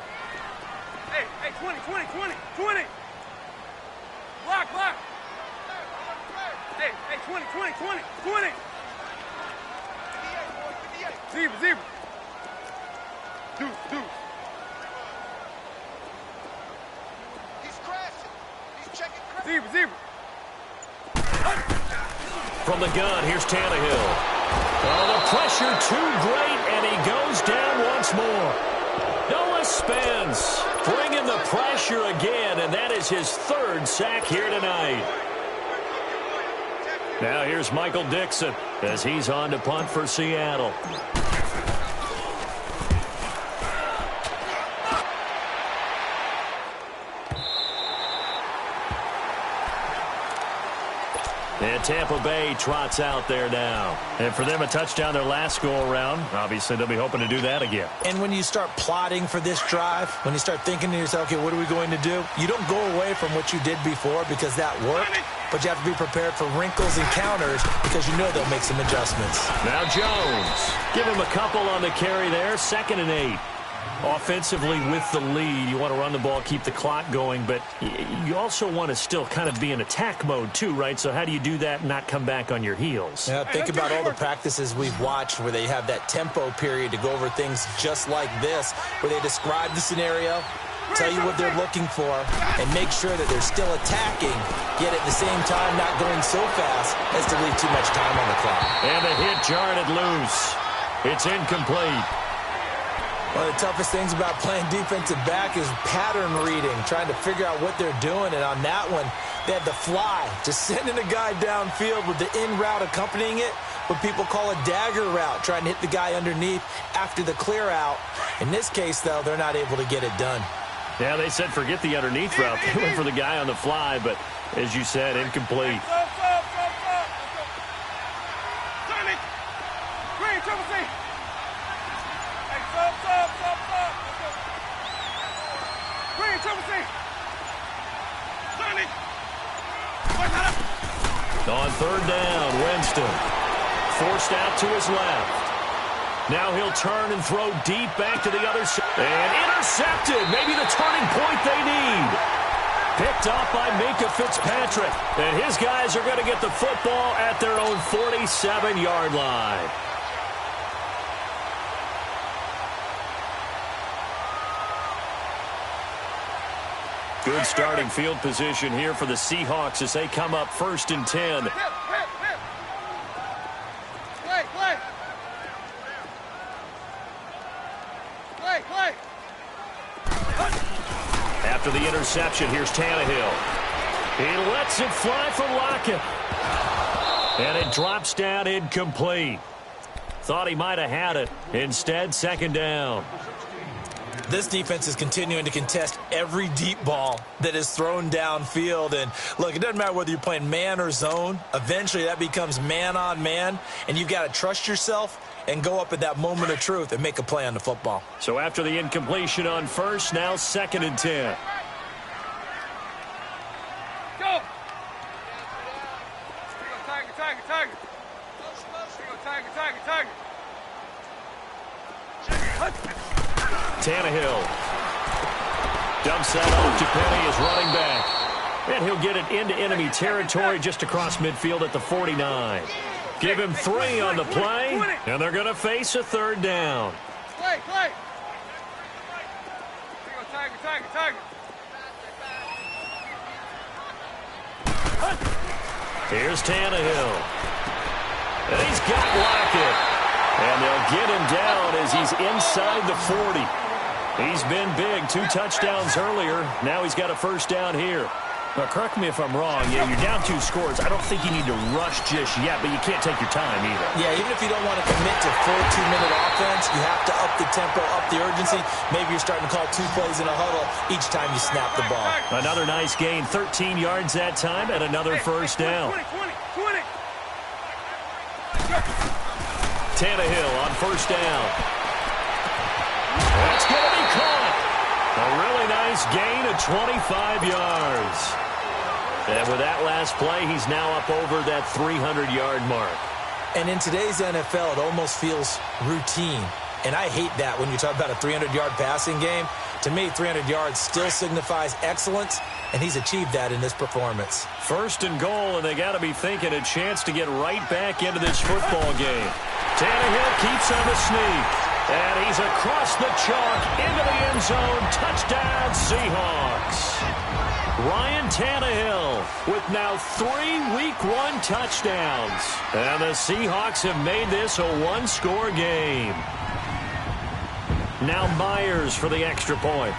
[SPEAKER 5] Hey, 20. Block. Hey, 20, 20, 20, 20. Zebra, zebra. Deuce, deuce.
[SPEAKER 6] He's crashing. He's checking crash.
[SPEAKER 5] Zebra, zebra.
[SPEAKER 3] From the gun, here's Tannehill. Oh, the pressure too great, and he goes down once more. Noah Spence bringing the pressure again, and that is his third sack here tonight. Now here's Michael Dixon as he's on to punt for Seattle. And Tampa Bay trots out there now. And for them, a touchdown their last go-around. Obviously, they'll be hoping to do that again.
[SPEAKER 4] And when you start plotting for this drive, when you start thinking to yourself, okay, what are we going to do? You don't go away from what you did before because that worked, but you have to be prepared for wrinkles and counters because you know they'll make some adjustments.
[SPEAKER 3] Now Jones. Give him a couple on the carry there. 2nd and 8. Offensively with the lead, you want to run the ball, keep the clock going, but you also want to still kind of be in attack mode too, right? So how do you do that and not come back on your heels?
[SPEAKER 4] Yeah, think about all the practices we've watched where they have that tempo period to go over things just like this, where they describe the scenario, tell you what they're looking for, and make sure that they're still attacking, yet at the same time not going so fast as to leave too much time on the clock.
[SPEAKER 3] And the hit jarred it loose. It's incomplete.
[SPEAKER 4] One of the toughest things about playing defensive back is pattern reading, trying to figure out what they're doing. And on that one, they had the fly, just sending a guy downfield with the in route accompanying it, what people call a dagger route, trying to hit the guy underneath after the clear out. In this case, though, they're not able to get it done.
[SPEAKER 3] Yeah, they said forget the underneath route. They went for the guy on the fly, but as you said, incomplete.
[SPEAKER 5] Green, triple C. Green, triple C.
[SPEAKER 3] On 3rd down, Winston. Forced out to his left. Now he'll turn and throw deep back to the other side. And intercepted. Maybe the turning point they need. Picked off by Minka Fitzpatrick. And his guys are going to get the football at their own 47-yard line. Good starting field position here for the Seahawks as they come up 1st and 10.
[SPEAKER 5] Play, play. Play, play.
[SPEAKER 3] After the interception, here's Tannehill. He lets it fly for Lockett. And it drops down incomplete. Thought he might have had it. Instead, 2nd down.
[SPEAKER 4] This defense is continuing to contest every deep ball that is thrown downfield. And, look, it doesn't matter whether you're playing man or zone. Eventually, that becomes man-on-man, and you've got to trust yourself and go up at that moment of truth and make a play on the football.
[SPEAKER 3] So after the incompletion on 1st, now 2nd and 10.
[SPEAKER 5] Go. Tiger, tiger, tiger. Tiger, tiger, tiger.
[SPEAKER 3] Tannehill dumps that off to Penny as running back. And he'll get it into enemy territory just across midfield at the 49. Give him 3 on the play, and they're going to face a 3rd down.
[SPEAKER 5] Play, play. Tiger, tiger, tiger.
[SPEAKER 3] Here's Tannehill. And he's got Lockett. And they'll get him down as he's inside the 40. He's been big. 2 touchdowns earlier. Now he's got a 1st down here. Now, correct me if I'm wrong. Yeah, you're down 2 scores. I don't think you need to rush just yet, but you can't take your time either.
[SPEAKER 4] Yeah, even if you don't want to commit to full 2-minute offense, you have to up the tempo, up the urgency. Maybe you're starting to call 2 plays in a huddle each time you snap the ball.
[SPEAKER 3] Another nice gain, 13 yards that time, and another 1st down.
[SPEAKER 5] 20, 20, 20.
[SPEAKER 3] Tannehill on 1st down. That's going to be caught. A really nice gain of 25 yards. And with that last play, he's now up over that 300-yard mark.
[SPEAKER 4] And in today's NFL, it almost feels routine. And I hate that when you talk about a 300-yard passing game. To me, 300 yards still signifies excellence, and he's achieved that in this performance.
[SPEAKER 3] First and goal, and they got to be thinking a chance to get right back into this football game. Tannehill keeps on the sneak, and he's across the chalk into the end zone. Touchdown, Seahawks. Ryan Tannehill with now 3 Week 1 touchdowns. And the Seahawks have made this a one-score game. Now Myers for the extra point.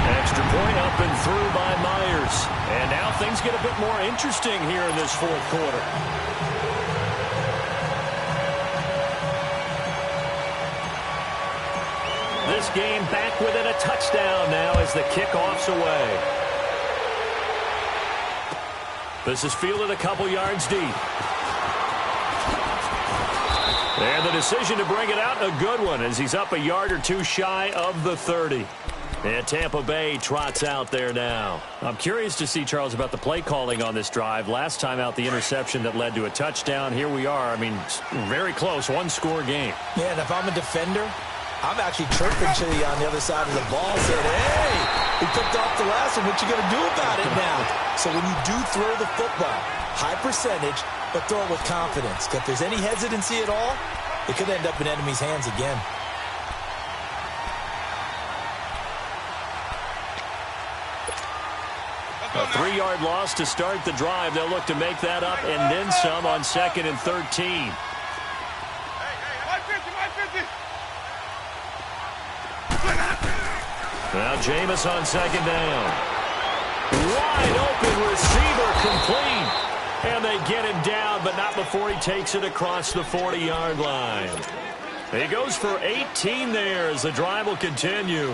[SPEAKER 3] Extra point up and through by Myers. And now things get a bit more interesting here in this fourth quarter. This game back within a touchdown now as the kickoff's away. This is fielded a couple yards deep. And the decision to bring it out, a good one, as he's up a yard or two shy of the 30. And Tampa Bay trots out there now. I'm curious to see, Charles, about the play calling on this drive. Last time out, the interception that led to a touchdown. Here we are. I mean, very close, one-score game.
[SPEAKER 4] Yeah, and if I'm a defender, I'm actually chirping to you on the other side of the ball, saying, hey, we picked off the last one. What you going to do about it now? So when you do throw the football, high percentage, but throw it with confidence. If there's any hesitancy at all, it could end up in enemy's hands again.
[SPEAKER 3] A 3-yard loss to start the drive. They'll look to make that up and then some on 2nd and 13. Now Jameis on 2nd down. Wide open receiver complete. And they get him down, but not before he takes it across the 40-yard line. He goes for 18 there as the drive will continue.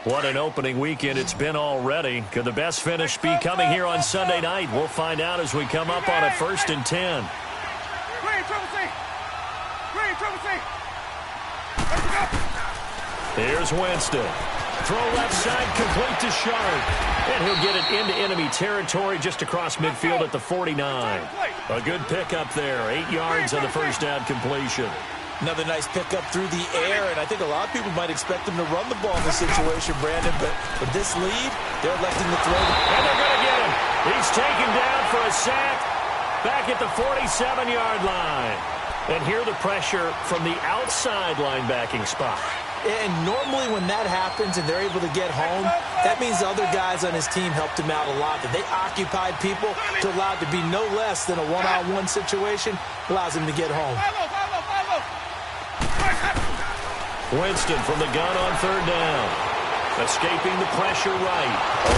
[SPEAKER 3] What an opening weekend it's been already. Could the best finish be coming here on Sunday night? We'll find out as we come up on a 1st and 10. Here's Winston. Throw left side, complete to Sharp. And he'll get it into enemy territory just across midfield at the 49. A good pickup there. 8 yards on the first down completion.
[SPEAKER 4] Another nice pickup through the air, and I think a lot of people might expect him to run the ball in this situation, Brandon, but with this lead, they're electing to throw.
[SPEAKER 3] And they're going to get him. He's taken down for a sack back at the 47-yard line. And here the pressure from the outside linebacking spot.
[SPEAKER 4] And normally when that happens and they're able to get home, that means the other guys on his team helped him out a lot. That they occupied people to allow it to be no less than a one-on-one situation, allows him to get home.
[SPEAKER 3] Winston from the gun on 3rd down. Escaping the pressure right.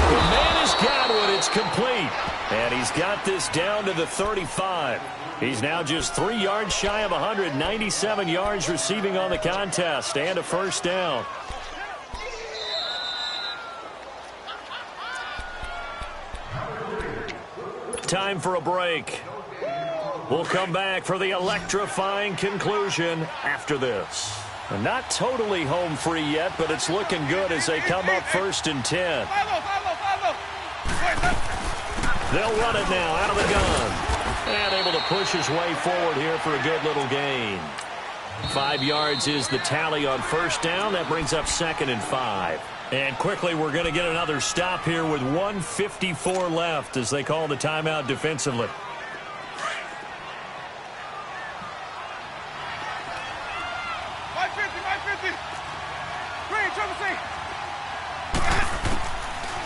[SPEAKER 3] The man has got one. It's complete. And he's got this down to the 35. He's now just 3 yards shy of 197 yards receiving on the contest and a first down. Time for a break. We'll come back for the electrifying conclusion after this. Not totally home free yet, but it's looking good as they come up 1st and 10. They'll run it now out of the gun. And able to push his way forward here for a good little gain. 5 yards is the tally on first down. That brings up 2nd and 5. And quickly we're going to get another stop here with 1:54 left as they call the timeout defensively.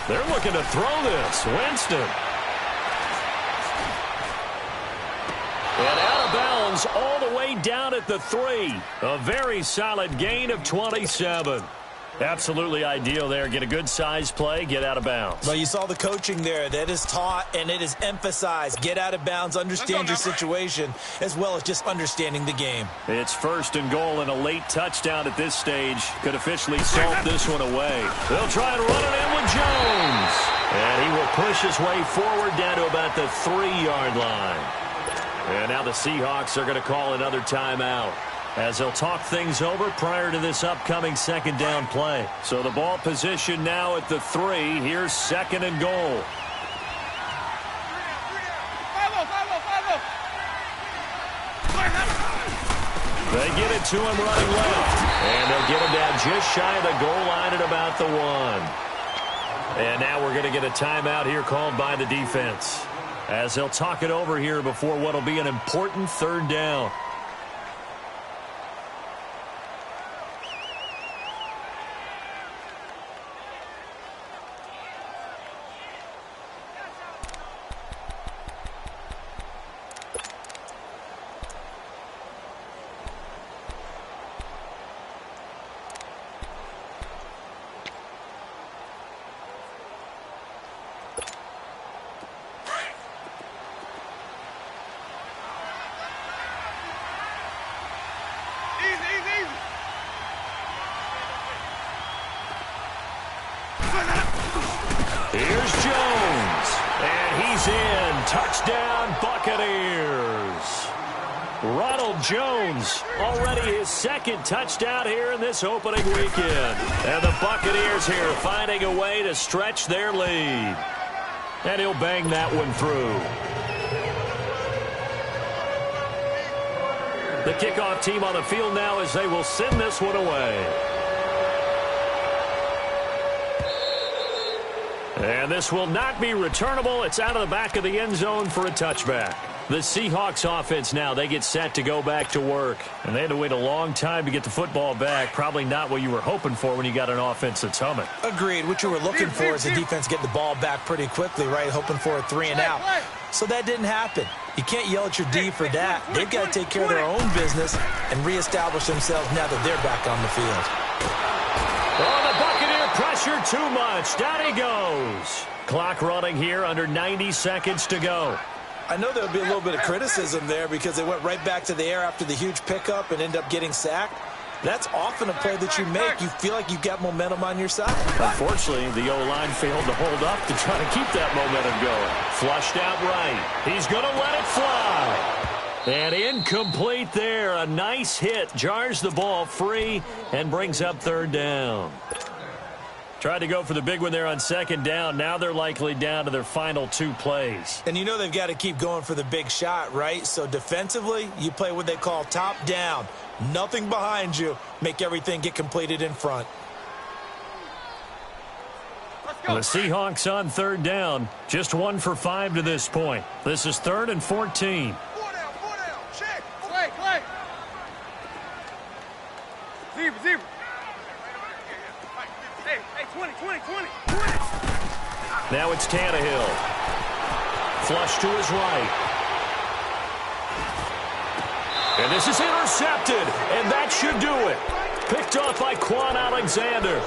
[SPEAKER 3] They're looking to throw this. Winston. And out of bounds all the way down at the 3. A very solid gain of 27. Absolutely ideal there. Get a good size play, get out of bounds.
[SPEAKER 4] Well, you saw the coaching there. That is taught and it is emphasized. Get out of bounds, understand your situation, as well as just understanding the game.
[SPEAKER 3] It's 1st and goal, and a late touchdown at this stage could officially salt this one away. They'll try and run it in with Jones. And he will push his way forward down to about the 3-yard line. And now the Seahawks are going to call another timeout as they'll talk things over prior to this upcoming 2nd down play. So the ball position now at the 3. Here's 2nd and goal. They get it to him running left. And they'll get him down just shy of the goal line at about the 1. And now we're going to get a timeout here called by the defense, as they'll talk it over here before what will be an important 3rd down. Here's Jones, and he's in. Touchdown, Buccaneers. Ronald Jones, already his 2nd touchdown here in this opening weekend. And the Buccaneers here finding a way to stretch their lead. And he'll bang that one through. The kickoff team on the field now as they will send this one away. And this will not be returnable. It's out of the back of the end zone for a touchback. The Seahawks offense now, they get set to go back to work. And they had to wait a long time to get the football back. Probably not what you were hoping for when you got an offense that's humming.
[SPEAKER 4] Agreed. What you were looking for is the defense getting the ball back pretty quickly, right? Hoping for a 3 and out. So that didn't happen. You can't yell at your D for that. They've got to take care of their own business and reestablish themselves now that they're back on the field.
[SPEAKER 3] Oh, the Buccaneer pressure too much. Down he goes. Clock running here, under 90 seconds to go.
[SPEAKER 4] I know there'll be a little bit of criticism there because they went right back to the air after the huge pickup and end up getting sacked. That's often a play that you make. You feel like you've got momentum on your side.
[SPEAKER 3] Unfortunately, the O-line failed to hold up to try to keep that momentum going. Flushed out right. He's going to let it fly. And incomplete there. A nice hit. Jars the ball free and brings up 3rd down. Tried to go for the big one there on 2nd down. Now they're likely down to their final 2 plays.
[SPEAKER 4] And you know they've got to keep going for the big shot, right? So defensively, you play what they call top down. Nothing behind you. Make everything get completed in front.
[SPEAKER 3] The Seahawks on 3rd down. Just 1 for 5 to this point. This is 3rd and 14.
[SPEAKER 6] 4 down, check.
[SPEAKER 5] Clay. Zebra. Hey, 20.
[SPEAKER 3] Now it's Tannehill. Flush to his right. And this is intercepted, and that should do it. Picked off by Quan Alexander.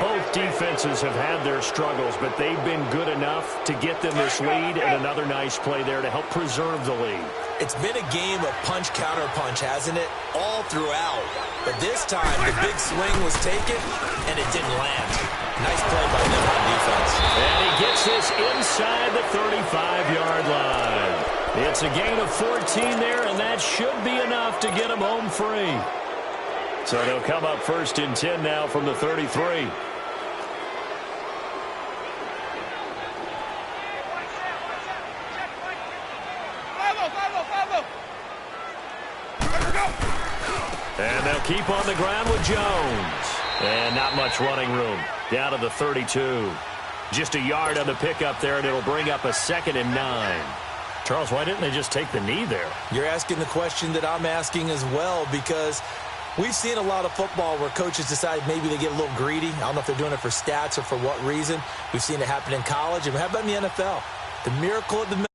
[SPEAKER 3] Both defenses have had their struggles, but they've been good enough to get them this lead, and another nice play there to help preserve the lead.
[SPEAKER 4] It's been a game of punch-counter-punch, hasn't it? All throughout. But this time, the big swing was taken, and it didn't land. Nice play by them on defense.
[SPEAKER 3] And he gets this inside the 35-yard line. It's a gain of 14 there, and that should be enough to get him home free. So they'll come up 1st and 10 now from the 33. And they'll keep on the ground with Jones. And not much running room. Down to the 32. Just a yard on the pickup there, and it'll bring up a 2nd and 9. Charles, why didn't they just take the knee there?
[SPEAKER 4] You're asking the question that I'm asking as well, because we've seen a lot of football where coaches decide maybe they get a little greedy. I don't know if they're doing it for stats or for what reason. We've seen it happen in college. And how about in the NFL? The miracle of the